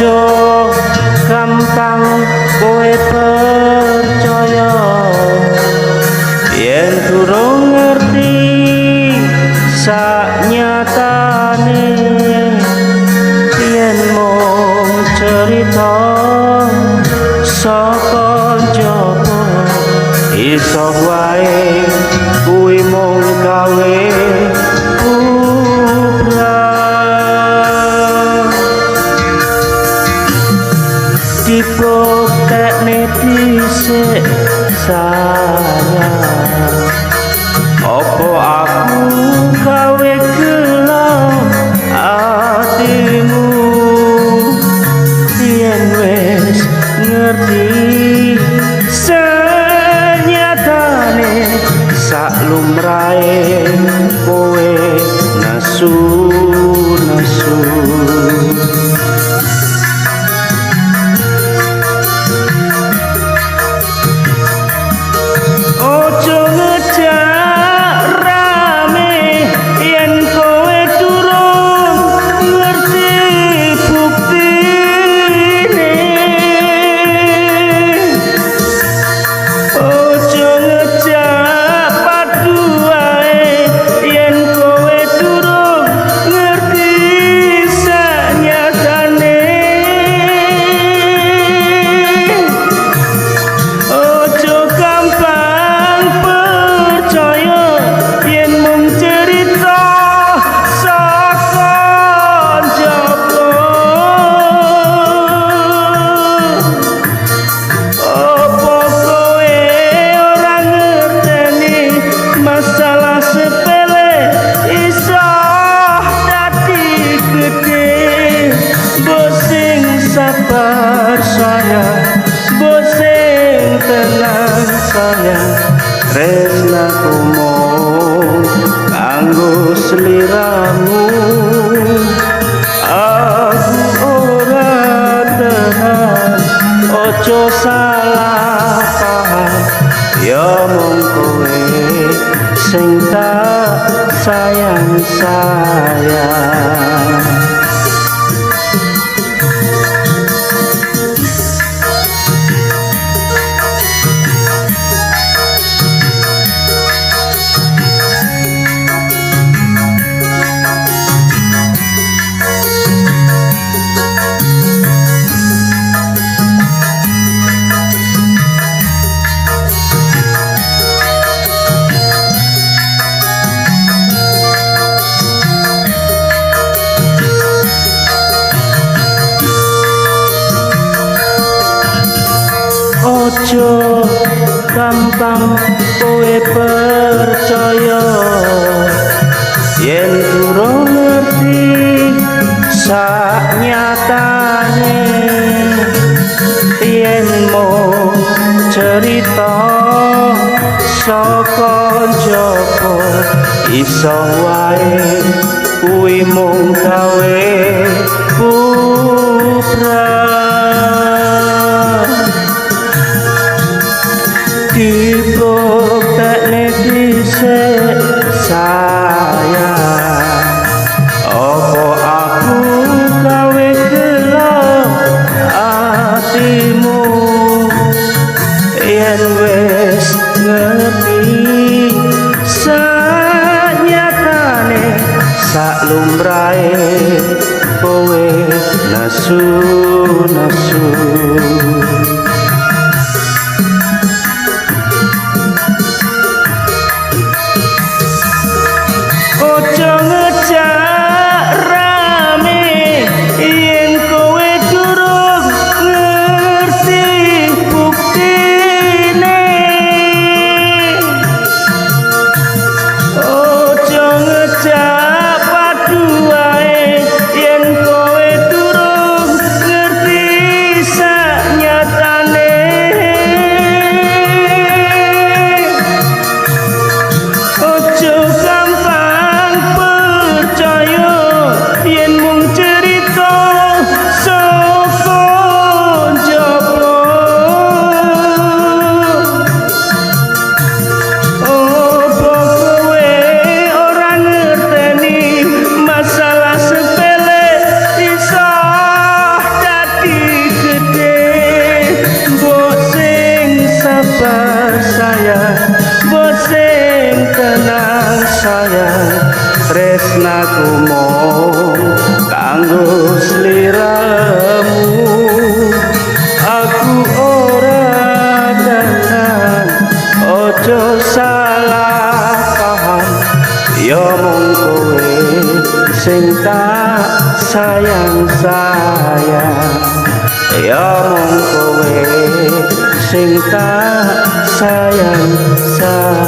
Ojo gampang kowe percaya yen durung ngerti saknyatane yen mung cerita saka njaba iso wae kuwi mung gawe dibuktekne dhisik sayang opo aku gawe gelo atimu yen wis ngerti senyatane sak lumrahe kowe nesu sabar sayang bosing tenang sayang tresnaku mung kanggo sliramu aku ora tenan ojo salah paham ya mung kowe sing tak sayang ojo gampang kowe percaya yen durung ngerti saknyatane yen mung cerita saka njaba iso wae kuwi mung gawe dibuktekne dhisik sayang opo aku gawe gelo atimu yen wis ngerti sanyatane sak lumrahe kowe nesu aku mung kanggo sliramu. Aku ora tenan, ojo salah paham. Ya mung kowe sing tak sayang-sayang. Ya mung kowe sing tak sayang-sayang.